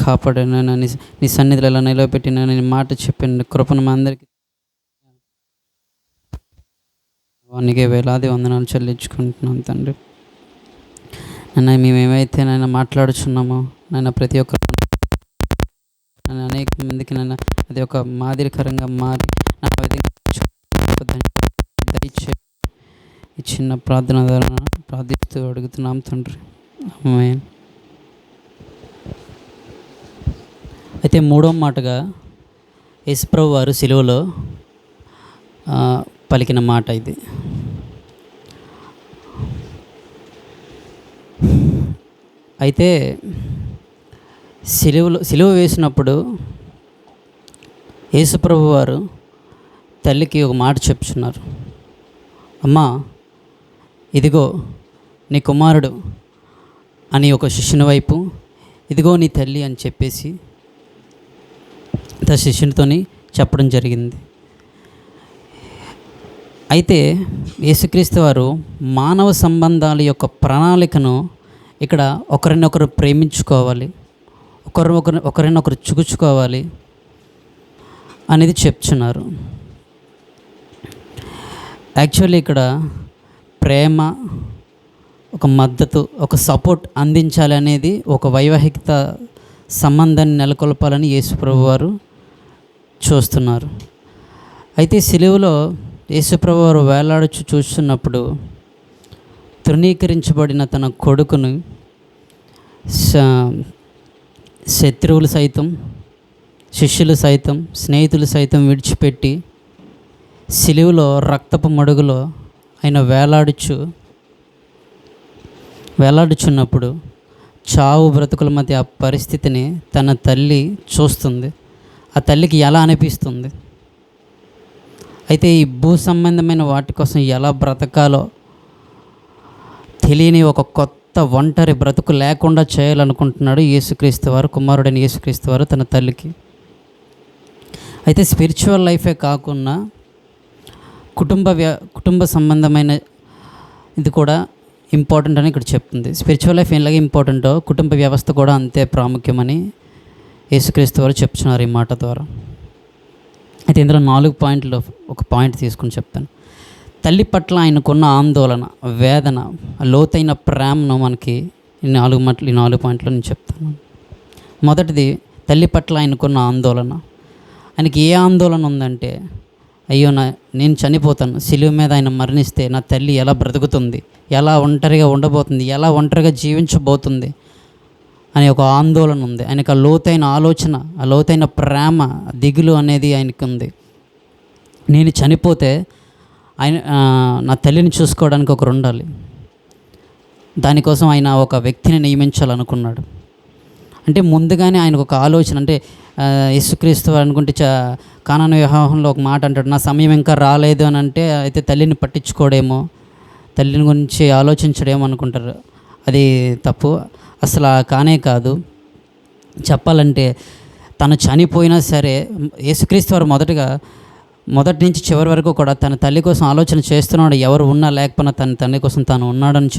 కాపాడాను. నీ సన్నిధిలో ఎలా నిలవబెట్టిన నీ మాట చెప్పిన కృపను మా అందరికీ నీకే వేలాది వందనాలు చెల్లించుకుంటున్నాం తండ్రి. నన్ను మేమేమైతే నన్ను మాట్లాడుచున్నామో నన్ను ప్రతి ఒక్క నన్ను అనేక మందికి నన్ను అది ఒక మాదిరికరంగా మారి నా విధంగా దయచే ఈ చిన్న ప్రార్థన ద్వారా ప్రార్థిస్తూ అడుగుతున్నాం తండ్రి. ఆమేన్. అయితే మూడో మాటగా యేసుప్రభు వారు సిలువలో పలికిన మాట ఇది. అయితే సిలువ వేసినప్పుడు యేసుప్రభు వారు తల్లికి ఒక మాట చెప్తున్నారు. అమ్మా, ఇదిగో నీ కుమారుడు అని ఒక శిష్యుని వైపు, ఇదిగో నీ తల్లి అని చెప్పేసి తన శిష్యునితోని చెప్పడం జరిగింది. అయితే యేసుక్రీస్తు వారు మానవ సంబంధాల యొక్క ప్రణాళికను ఇక్కడ ఒకరినొకరు ప్రేమించుకోవాలి, ఒకరినొకరు చుగుచుకోవాలి అనేది చెప్తున్నారు. యాక్చువల్లీ ఇక్కడ ప్రేమ, ఒక మద్దతు, ఒక సపోర్ట్ అందించాలి అనేది ఒక వైవాహిక సంబంధాన్ని నెలకొల్పాలని యేసుప్రభు వారు చూస్తున్నారు. అయితే సిలువలో యేసుప్రభు వారు వేలాడుచు చూస్తున్నప్పుడు తృణీకరించబడిన తన కొడుకును శత్రువులు సైతం, శిష్యులు సైతం, స్నేహితులు సైతం విడిచిపెట్టి సిలువలో రక్తపు మడుగులో ఆయన వేలాడుచున్నప్పుడు చావు బ్రతుకుల మధ్య ఆ పరిస్థితిని తన తల్లి చూస్తుంది. ఆ తల్లికి ఎలా అనిపిస్తుంది? అయితే ఈ భూ సంబంధమైన వాటి కోసం ఎలా బ్రతకాలో తెలియని ఒక కొత్త ఒంటరి బ్రతుకు లేకుండా చేయాలనుకుంటున్నాడు యేసుక్రీస్తు వారు, కుమారుడైన యేసుక్రీస్తు వారు తన తల్లికి. అయితే స్పిరిచువల్ లైఫే కాకుండా కుటుంబ సంబంధమైన ఇది కూడా ఇంపార్టెంట్ అని ఇక్కడ చెప్తుంది. స్పిరిచువల్ లైఫ్ ఎలాగే ఇంపార్టెంటో కుటుంబ వ్యవస్థ కూడా అంతే ప్రాముఖ్యమని యేసుక్రీస్తు వారు చెప్తున్నారు ఈ మాట ద్వారా. అయితే ఇందులో 4 పాయింట్లు ఒక పాయింట్ తీసుకుని చెప్తాను. తల్లి పట్ల ఆయనకున్న ఆందోళన, వేదన, లోతైన ప్రేమను మనకి ఈ 4 పాయింట్లు నేను చెప్తాను. మొదటిది, తల్లి పట్ల ఆయనకున్న ఆందోళన. ఆయనకి ఏ ఆందోళన ఉందంటే, అయ్యో నేను చనిపోతాను, సిలువ మీద ఆయన మరణిస్తే నా తల్లి ఎలా బ్రతుకుతుంది, ఎలా ఒంటరిగా ఉండబోతుంది, ఎలా ఒంటరిగా జీవించబోతుంది అనే ఒక ఆందోళన ఉంది. ఆయనకు ఆ లోతైన ఆలోచన, ఆ లోతైన ప్రేమ, దిగులు అనేది ఆయనకు ఉంది. నేను చనిపోతే ఆయన నా తల్లిని చూసుకోవడానికి ఒకరు ఉండాలి. దానికోసం ఆయన ఒక వ్యక్తిని నియమించాలనుకున్నాడు. అంటే ముందుగానే ఆయనకు ఒక ఆలోచన, అంటే యేసుక్రీస్తు అనుకుంటే కానాను వివాహంలో ఒక మాట అంటాడు, నా సమయం ఇంకా రాలేదు అని అంటే, అయితే తల్లిని పట్టించుకోడేమో, తల్లిని గురించి ఆలోచించడేమో అనుకుంటారు. అది తప్పు. అసలు కానే కాదు. చెప్పాలంటే తను చనిపోయినా సరే యేసుక్రీస్తు వారు మొదటి నుంచి చివరి వరకు కూడా తన తల్లి కోసం ఆలోచన చేస్తున్నాడు. ఎవరు ఉన్నా లేకపోయినా తన తల్లి కోసం తాను ఉన్నాడని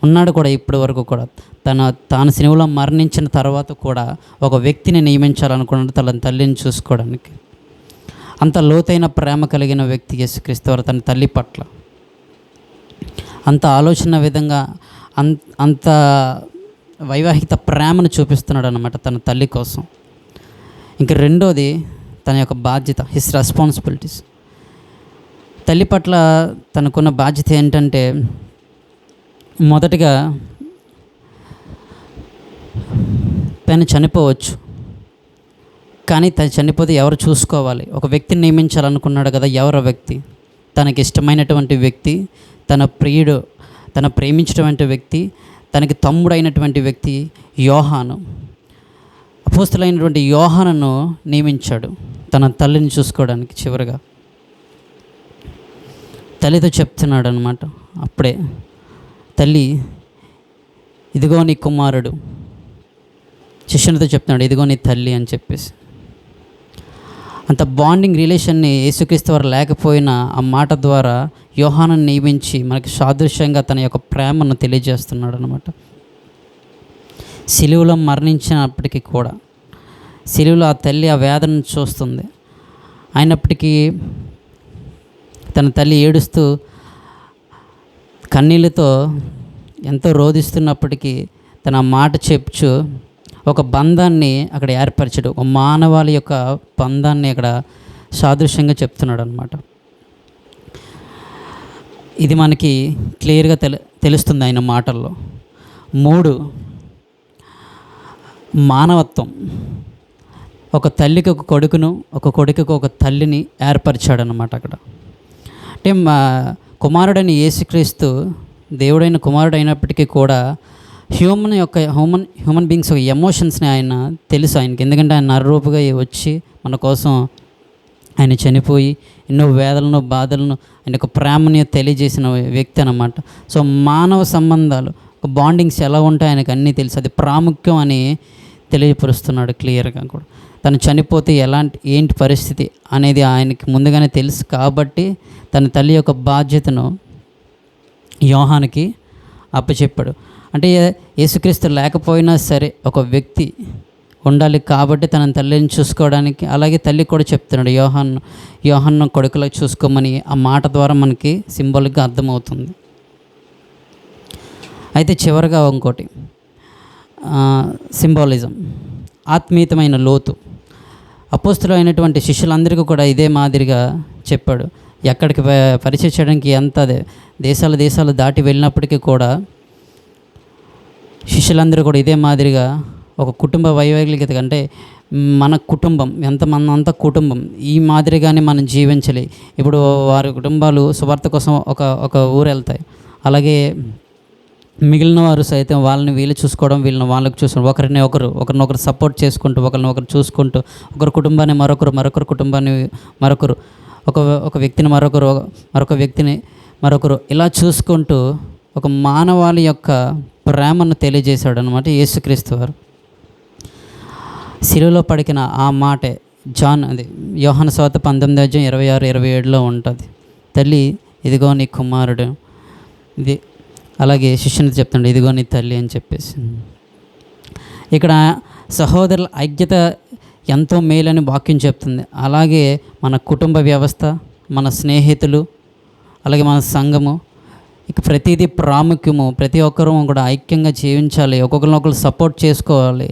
ఉన్నాడు కూడా. ఇప్పటి వరకు కూడా తాను సిలువలో మరణించిన తర్వాత కూడా ఒక వ్యక్తిని నియమించాలనుకున్నాడు తన తల్లిని చూసుకోవడానికి. అంత లోతైన ప్రేమ కలిగిన వ్యక్తి యేసుక్రీస్తు వారు తన తల్లి పట్ల. అంత ఆలోచన విధంగా అంత వైవాహిక ప్రేమను చూపిస్తున్నాడు అన్నమాట తన తల్లి కోసం. ఇంక రెండోది, తన యొక్క బాధ్యత, హిస్ రెస్పాన్సిబిలిటీస్. తల్లి పట్ల తనకున్న బాధ్యత ఏంటంటే, మొదటిగా తను చనిపోవచ్చు, కానీ తను చనిపోతే ఎవరు చూసుకోవాలి? ఒక వ్యక్తిని నియమించాలనుకున్నాడు కదా. ఎవరో వ్యక్తి, తనకి ఇష్టమైనటువంటి వ్యక్తి, తన ప్రియుడు, తన ప్రేమించినటువంటి వ్యక్తి, తనకి తమ్ముడైనటువంటి వ్యక్తి యోహాను, అపోస్తలుడైనటువంటి యోహానును నియమించాడు తన తల్లిని చూసుకోవడానికి. చివరిగా తల్లితో చెప్తున్నాడు అన్నమాట. అప్పుడే తల్లి, ఇదిగో నీ కుమారుడు, శిష్యునితో చెప్తున్నాడు, ఇదిగో నీ తల్లి అని చెప్పేసి. అంత బాండింగ్ రిలేషన్ని యేసుక్రీస్తు వారు లేకపోయినా ఆ మాట ద్వారా యోహానుని నియమించి మనకి సాదృశ్యంగా తన యొక్క ప్రేమను తెలియజేస్తున్నాడు అనమాట. సిలువలో మరణించినప్పటికీ కూడా, సిలువలో ఆ తల్లి ఆ వేదనను చూస్తుంది. అయినప్పటికీ తన తల్లి ఏడుస్తూ కన్నీళ్ళతో ఎంతో రోధిస్తున్నప్పటికీ తన మాట చెప్పుచు ఒక బంధాన్ని అక్కడ ఏర్పరచడు, ఒక మానవాళి యొక్క బంధాన్ని అక్కడ సాదృశ్యంగా చెప్తున్నాడు అనమాట. ఇది మనకి క్లియర్గా తెలుస్తుంది ఆయన మాటల్లో. 3, మానవత్వం. ఒక తల్లికి ఒక కొడుకును, ఒక కొడుకుకి ఒక తల్లిని ఏర్పరిచాడనమాట అక్కడ. అంటే కుమారుడైన యేసుక్రీస్తు దేవుడైన కుమారుడు అయినప్పటికీ కూడా హ్యూమన్ బీయింగ్స్ ఒక ఎమోషన్స్ని ఆయన తెలుసు ఆయనకి. ఎందుకంటే ఆయన నరరూపుగా వచ్చి మన కోసం ఆయన చనిపోయి ఎన్నో వేదలను బాధలను ఆయన యొక్క ప్రేమని తెలియజేసిన వ్యక్తి అన్నమాట. సో మానవ సంబంధాలు, ఒక బాండింగ్స్ ఎలా ఉంటాయి ఆయనకు అన్నీ తెలుసు. అది ప్రాముఖ్యం అని తెలియపరుస్తున్నాడు క్లియర్గా కూడా. తను చనిపోతే ఏంటి పరిస్థితి అనేది ఆయనకి ముందుగానే తెలుసు కాబట్టి తన తల్లి యొక్క బాధ్యతను యోహానుకి అప్పచెప్పాడు. అంటే యేసుక్రీస్తు లేకపోయినా సరే ఒక వ్యక్తి ఉండాలి కాబట్టి తన తల్లిని చూసుకోవడానికి. అలాగే తల్లి కూడా చెప్తున్నాడు యోహాను కొడుకులకు చూసుకోమని. ఆ మాట ద్వారా మనకి సింబాలిక్గా అర్థమవుతుంది. అయితే చివరిగా ఇంకోటి సింబాలిజం, ఆత్మీయతమైన లోతు. అపోస్తులు అయినటువంటి శిష్యులందరికీ కూడా ఇదే మాదిరిగా చెప్పాడు. ఎక్కడికి పరిచయం చేయడానికి ఎంత దేశాలు దాటి వెళ్ళినప్పటికీ కూడా శిష్యులందరూ కూడా ఇదే మాదిరిగా ఒక కుటుంబ వైవాహికత, అంటే మన కుటుంబం ఎంతమంది అంత కుటుంబం ఈ మాదిరిగానే మనం జీవించాలి. ఇప్పుడు వారి కుటుంబాలు సువార్త కోసం ఒక ఊరు వెళ్తాయి. అలాగే మిగిలిన వారు సైతం వాళ్ళని వీళ్ళు చూసుకోవడం, వీళ్ళని వాళ్ళకి చూసుకోవడం, ఒకరినొకరు సపోర్ట్ చేసుకుంటూ, ఒకరినొకరు చూసుకుంటూ, ఒకరి కుటుంబాన్ని మరొకరు కుటుంబాన్ని ఒక వ్యక్తిని మరొక వ్యక్తిని ఇలా చూసుకుంటూ ఒక మానవాళి యొక్క ప్రేమను తెలియజేశాడు అనమాట యేసుక్రీస్తు వారు. శిలువలో పడికిన ఆ మాటే యోహాను సువార్త 19:26-27 ఉంటుంది. తల్లి ఇదిగో నీ కుమారుడు, ఇది అలాగే శిష్యుని చెప్తాడు ఇదిగో నీ తల్లి అని చెప్పేసి. ఇక్కడ సహోదరుల ఐక్యత ఎంతో మేలని వాక్యం చెప్తుంది. అలాగే మన కుటుంబ వ్యవస్థ, మన స్నేహితులు, అలాగే మన సంఘము, ఇక ప్రతిదీ ప్రాముఖ్యము. ప్రతి ఒక్కరూ కూడా ఐక్యంగా జీవించాలి, ఒక్కొక్కరినొకరు సపోర్ట్ చేసుకోవాలి.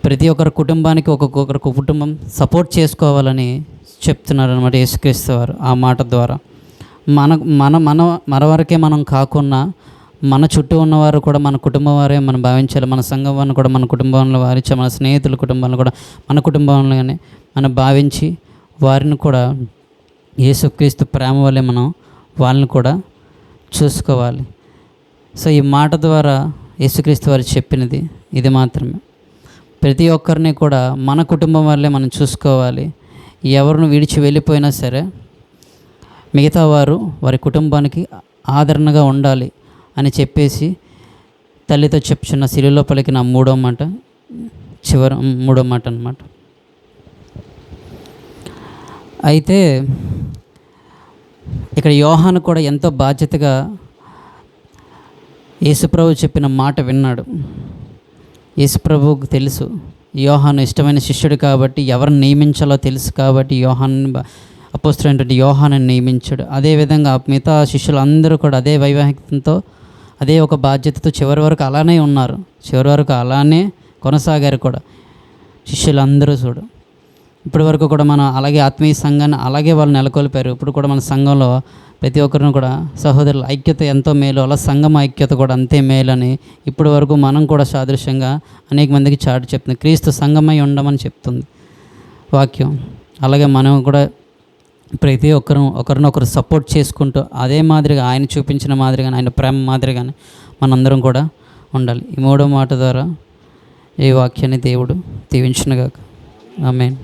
ప్రతి ఒక్కరి కుటుంబానికి ఒక్కొక్కరు కుటుంబం సపోర్ట్ చేసుకోవాలని చెప్తున్నారు అనమాట యేసుక్రీస్తు వారు ఆ మాట ద్వారా. మన వరకే మనం కాకుండా మన చుట్టూ ఉన్నవారు కూడా మన కుటుంబం వారే మనం భావించాలి. మన సంఘం వారిని కూడా మన కుటుంబంలో వారించాలి. మన స్నేహితుల కుటుంబాలను కూడా మన కుటుంబంలోనే మనం భావించి వారిని కూడా యేసుక్రీస్తు ప్రేమ వల్లే మనం వాళ్ళని కూడా చూసుకోవాలి. సో ఈ మాట ద్వారా యేసుక్రీస్తు వారు చెప్పినది ఇది మాత్రమే. ప్రతి ఒక్కరిని కూడా మన కుటుంబం వల్లే మనం చూసుకోవాలి. ఎవరిని విడిచి వెళ్ళిపోయినా సరే మిగతా వారి కుటుంబానికి ఆదరణగా ఉండాలి అని చెప్పేసి తల్లితో చెప్పుచున్న శిలువలో పలికిన మూడో మాట అన్నమాట. అయితే ఇక్కడ యోహాను కూడా ఎంతో బాధ్యతగా యేసుప్రభు చెప్పిన మాట విన్నాడు. యేసుప్రభువుకు తెలుసు యోహాను ఇష్టమైన శిష్యుడు కాబట్టి, ఎవరిని నియమించాలో తెలుసు కాబట్టి అపోస్తలుడైనటువంటి యోహానుని నియమించాడు. అదేవిధంగా మిగతా శిష్యులు అందరూ కూడా అదే వైవాహికతతో, అదే ఒక బాధ్యతతో చివరి వరకు అలానే ఉన్నారు. చివరి వరకు అలానే కొనసాగారు కూడా శిష్యులందరూ. ఇప్పటి వరకు కూడా మనం అలాగే ఆత్మీయ సంఘాన్ని అలాగే వాళ్ళు నెలకొల్పారు. ఇప్పుడు కూడా మన సంఘంలో ప్రతి ఒక్కరిని కూడా సహోదరుల ఐక్యత ఎంతో మేలు, అలా సంఘం ఐక్యత కూడా అంతే మేలు అని ఇప్పటి వరకు మనం కూడా సాదృశ్యంగా అనేక మందికి చాటి చెప్తుంది. క్రీస్తు సంఘమై ఉండమని చెప్తుంది వాక్యం. అలాగే మనం కూడా ప్రతి ఒకరినొకరు సపోర్ట్ చేసుకుంటూ అదే మాదిరిగా ఆయన చూపించిన మాదిరిగానే, ఆయన ప్రేమ మాదిరిగానే మనందరం కూడా ఉండాలి. ఈ మూడో మాట ద్వారా ఈ వాక్యాన్ని దేవుడు దీవించునుగాక. ఆమేన్.